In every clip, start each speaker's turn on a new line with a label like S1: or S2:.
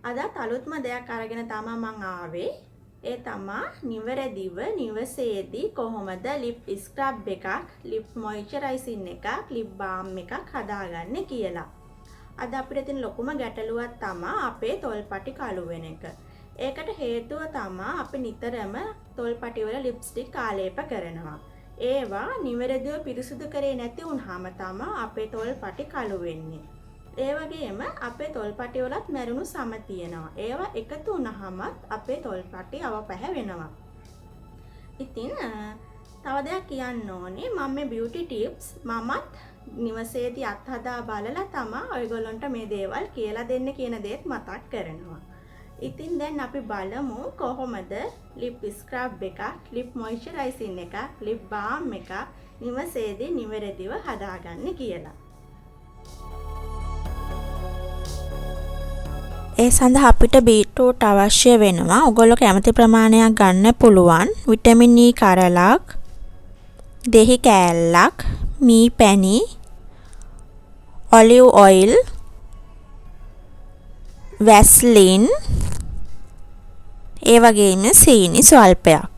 S1: අදත් අලුත්ම දෙයක් අරගෙන තමයි මම ආවේ. ඒ තමයි නිවැරදිව නිවසේදී කොහොමද lip scrub එකක්, lip moisturizing එකක්, lip balm එකක් හදාගන්නේ කියලා. අද අපිට තියෙන ලොකුම ගැටලුවක් තමයි අපේ තොල්පටි කළු වෙන එක. ඒකට හේතුව තමයි අපි නිතරම තොල්පටි වල ලිප්ස්ටික් ආලේප කරනවා. ඒවා නිවැරදිව පිරිසිදු කරේ නැති වුනහම තමයි අපේ තොල්පටි කළු වෙන්නේ. ඒ වගේම අපේ තොල්පටි වලත් මැරුණු සම තියෙනවා. ඒවා එකතු වුනහම අපේ තොල්පටි අවපැහැ වෙනවා. ඉතින් තව දෙයක් කියන්න ඕනේ මම මේ beauty tips මමත් නිවසේදී අත්හදා බලලා තමයි ඔයගොල්ලන්ට මේ දේවල් කියලා දෙන්න කියන දේත් මතක් කරනවා. ඉතින් දැන් අපි බලමු කොහොමද lip scrub එකක්, lip moisturizing එකක්, lip balm එකක් නිවසේදී නිවැරදිව හදාගන්නේ කියලා.
S2: ඒ සඳහා අපිට බීට්‍රූට් අවශ්‍ය වෙනවා. ඔයගොල්ලෝ කැමති ප්‍රමාණයක් ගන්න පුළුවන්. විටමින් E කරලක්, දෙහි කෑල්ලක්, මී පැණි, ඔලිව් ඔයිල්, Vaseline, ඒ වගේම සීනි ස්වල්පයක්.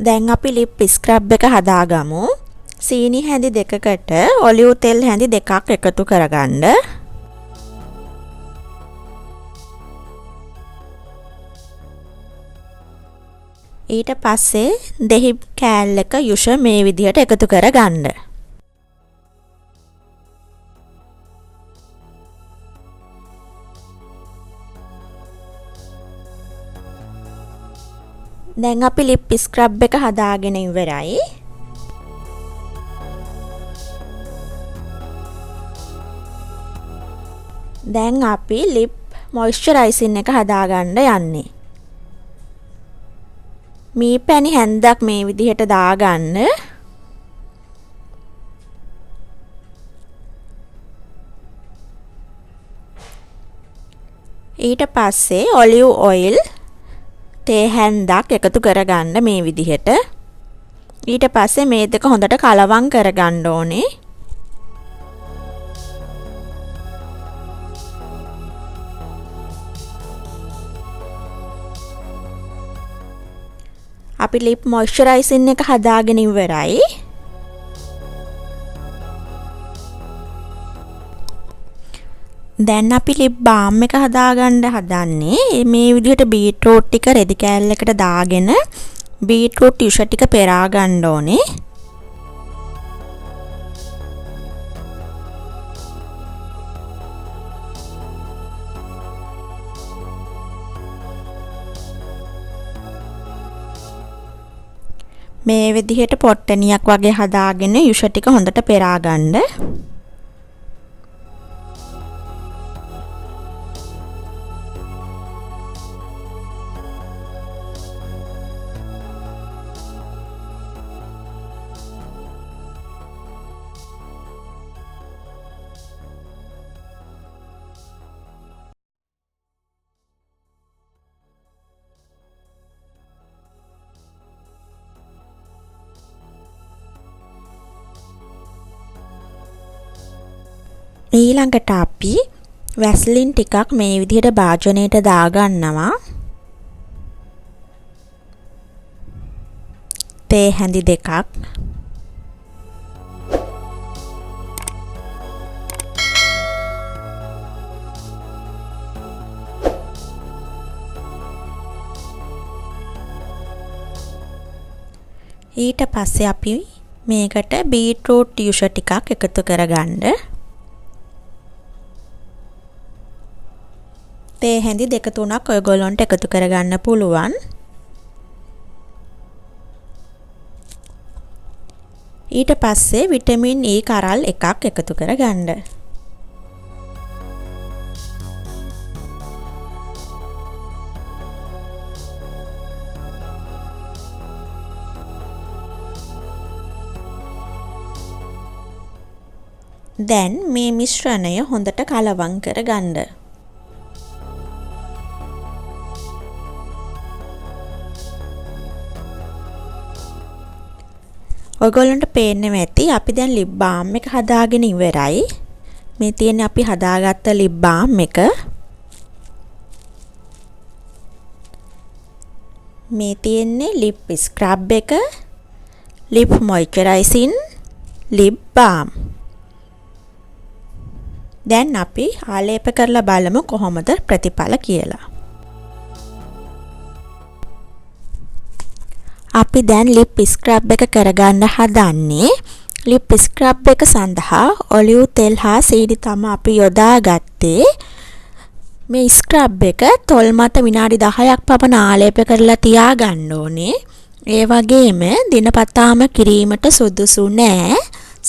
S2: දැන් අපි lip scrub එක හදාගමු. සීනි හැඳි දෙකකට ඔලිව් තෙල් හැඳි දෙකක් එකතු කරගන්න. ඊට පස්සේ දෙහි කෑල්ලක යුෂ මේ විදිහට එකතු කරගන්න. දැන් අපි lip scrub එක හදාගෙන ඉවරයි. දැන් අපි lip moisturizing එක හදාගන්න යන්නේ. මී පැණි හැන්දක් මේ විදිහට දාගන්න. ඊට පස්සේ ඔලිව් ඔයිල් තේ හැන්දක් එකතු කරගන්න මේ විදිහට. ඊට පස්සේ මේ දෙක හොඳට කලවම් කරගන්න ඕනේ. අපි lip moisturizing එක හදාගෙන ඉවරයි. දැන් අපි lip balm එක හදාගන්න හදන්නේ. මේ විදිහට බීට්‍රූට් ටික රෙදි කෑල්ලකට දාගෙන බීට්‍රූට් යුෂ ටික පෙරා ගන්න ඕනේ. මේ විදිහට පොට්ටනියක් වගේ හදාගෙන යුෂ ටික හොඳට පෙරා ගන්න. ඊළඟට අපි Vaseline ටිකක් මේ විදිහට භාජනයට දාගන්නවා. තේ හැඳි දෙකක්. ඊට පස්සේ අපි මේකට බීට්‍රූට් යුෂ ටිකක් එකතු කරගන්න. තේ හැඳි දෙක තුනක් ඔයගොල්ලන්ට එකතු කරගන්න පුළුවන්. ඊට පස්සේ විටමින් E කරල් එකක් එකතු කරගන්න. දැන් මේ මිශ්‍රණය හොඳට කලවම් කරගන්න. ඔයගොල්ලන්ට පේන්නම ඇති අපි දැන් lip balm එක හදාගෙන ඉවරයි. මේ තියෙන්නේ අපි හදාගත්ත lip balm එක. මේ තියෙන්නේ lip scrub එක, lip moisturizing, lip balm. දැන් අපි ආලේප කරලා බලමු කොහොමද ප්‍රතිඵල කියලා. අපි දැන් lip scrub එක කරගන්න හදන්නේ. lip scrub එක සඳහා ඔලිව් තෙල් හා සීනි තමයි අපි යොදාගත්තේ. මේ ස්ක්‍රබ් එක තොල් මත විනාඩි 10ක් පමණ ආලේප කරලා තියාගන්න ඕනේ. ඒ වගේම දිනපතාම කිරීමට සුදුසු නෑ.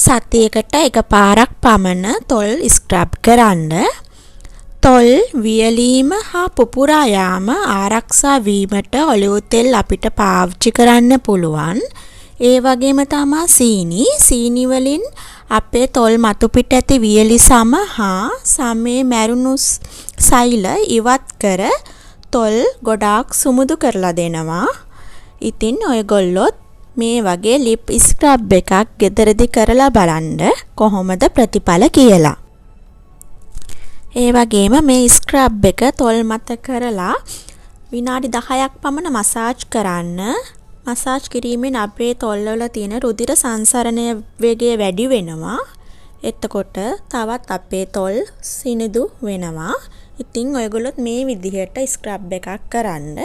S2: සතියකට එකපාරක් පමණ තොල් ස්ක්‍රබ් කරන්න. තොල් වියලීම හා පුපුරා යාම ආරක්ෂා වීමට ඔලිව් තෙල් අපිට පාවිච්චි කරන්න පුළුවන්. ඒ වගේම තමයි සීනි වලින් අපේ තොල් මතු පිට ඇති වියලි සම හා සමේ මැරුණු සෛල ඉවත් කර තොල් ගොඩාක් සුමුදු කරලා දෙනවා. ඉතින් ඔයගොල්ලොත් මේ වගේ lip scrub එකක් ගෙදරදී කරලා බලන්න කොහොමද ප්‍රතිඵල කියලා. ඒ වගේම මේ ස්ක්‍රබ් එක තොල් මත කරලා විනාඩි 10ක් පමණ මසාජ් කරන්න. මසාජ් කිරීමෙන් අපේ තොල්වල තියෙන රුධිර සංසරණය වේගය වැඩි වෙනවා. එතකොට තවත් අපේ තොල් සිනිඳු වෙනවා. ඉතින් ඔයගොල්ලොත් මේ විදිහට ස්ක්‍රබ් එකක් කරන්න.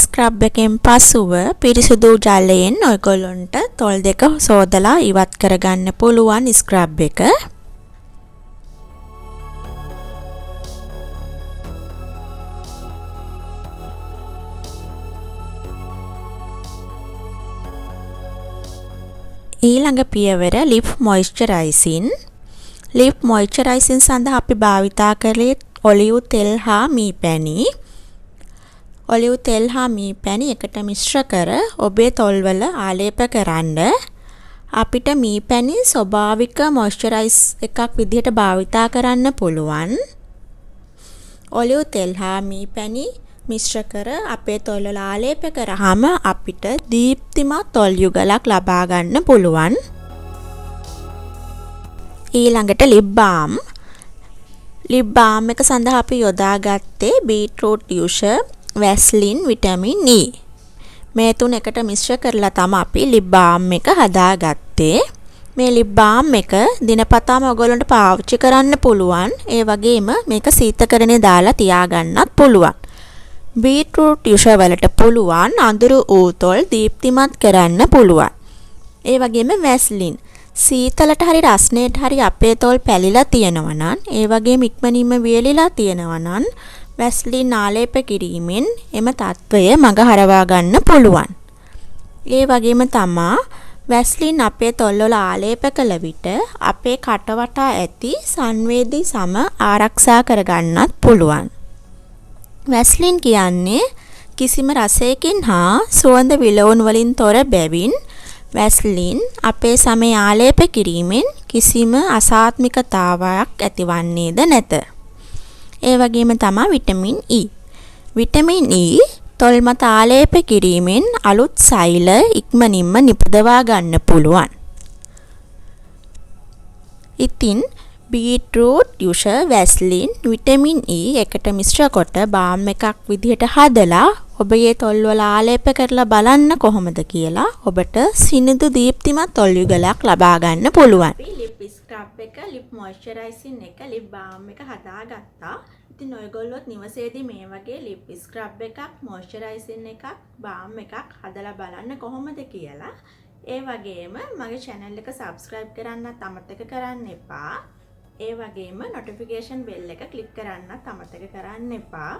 S2: ස්ක්‍රබ් එකෙන් පසුව පිරිසිදු ජලයෙන් ඔයගොල්ලන්ට තොල් දෙක සෝදලා ඉවත් කරගන්න පුළුවන් ස්ක්‍රබ් එක. ඊළඟ පියවර lip moisturizing. lip moisturizing සඳහා අපි භාවිතා කරේ ඔලිව් තෙල් හා මී පැණි. ඔලිව් තෙල් හා මී පැණි එකට මිශ්‍ර කර ඔබේ තොල්වල ආලේප කරන්න. අපිට මී පැණි ස්වභාවික මොයිස්චරයිස් එකක් විදිහට භාවිතා කරන්න පුළුවන්. ඔලිව් තෙල් හා මී පැණි මිශ්‍ර කර අපේ තොල්වල ආලේප කරාම අපිට දීප්තිමත් තොල් යුගලක් ලබා ගන්න පුළුවන්. ඊළඟට lip balm. lip balm එක සඳහා අපි යොදාගත්තේ beetroot juice, Vaseline, vitamin E. මේ තුන එකට මිශ්‍ර කරලා තමයි අපි lip balm එක හදාගත්තේ. මේ lip balm එක දිනපතාම ඔයගොල්ලන්ට පාවිච්චි කරන්න පුළුවන්. ඒ වගේම මේක සීතකරණේ දාලා තියාගන්නත් පුළුවන්. beetroot juice වලට පුළුවන් අඳුරු ඌ තොල් දීප්තිමත් කරන්න පුළුවන්. ඒ වගේම Vaseline සීතලට හරි රස්නේට හරි අපේ තොල් පැලිලා තියෙනවා නම්, ඒ වගේම ඉක්මනින්ම වියලිලා තියෙනවා නම් Vaseline ආලේප කිරීමෙන් එම තත්වය මග හරවා ගන්න පුළුවන්. ඒ වගේම තමා Vaseline අපේ තොල්වල ආලේප කළ විට අපේ කට වටා ඇති සංවේදී සම ආරක්ෂා කරගන්නත් පුළුවන්. Vaseline කියන්නේ කිසිම රසයකින් හා සුවඳ විලවුන් වලින් තොර බැවින් Vaseline අපේ සමේ ආලේප කිරීමෙන් කිසිම අසාත්මිකතාවයක් ඇතිවන්නේද නැත. ඒ වගේම තමයි විටමින් E. විටමින් E තොල් මත ආලේප කිරීමෙන් අලුත් සෛල ඉක්මනින්ම නිපදවා ගන්න පුළුවන්. ඉතින් beetroot juice, Vaseline, vitamin E එකට මිශ්‍ර කොට balm එකක් විදිහට හදලා ඔබේ තොල්වල ආලේප කරලා බලන්න කොහොමද කියලා ඔබට සිනිඳු දීප්තිමත් තොල් යුගලක් ලබා ගන්න පුළුවන්.
S1: අපි lip scrub එක, lip moisturizing එක, lip balm එක හදාගත්තා. ඉතින් ඔයගොල්ලොත් නිවසේදී මේ වගේ lip scrub එකක්, moisturizing එකක්, balm එකක් හදලා බලන්න කොහොමද කියලා. ඒ වගේම මගේ channel එක subscribe කරන්නත් අමතක කරන්න එපා. ඒ වගේම notification bell එක click කරන්නත් අමතක කරන්න එපා.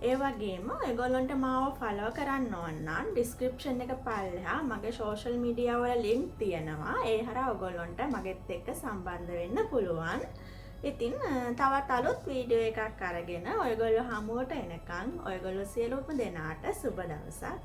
S1: ඒ වගේම ඔයගොල්ලන්ට මාව follow කරන්න ඕන නම් description එක පල්ලෙහා මගේ social media වල link තියෙනවා. ඒ හරහා ඔයගොල්ලන්ට මගෙත් එක්ක සම්බන්ධ වෙන්න පුළුවන්. ඉතින් තවත් අලුත් වීඩියෝ එකක් අරගෙන ඔයගොල්ලෝ හමුවට එනකන් ඔයගොල්ලෝ සියලුම දෙනාට සුබ දවසක්.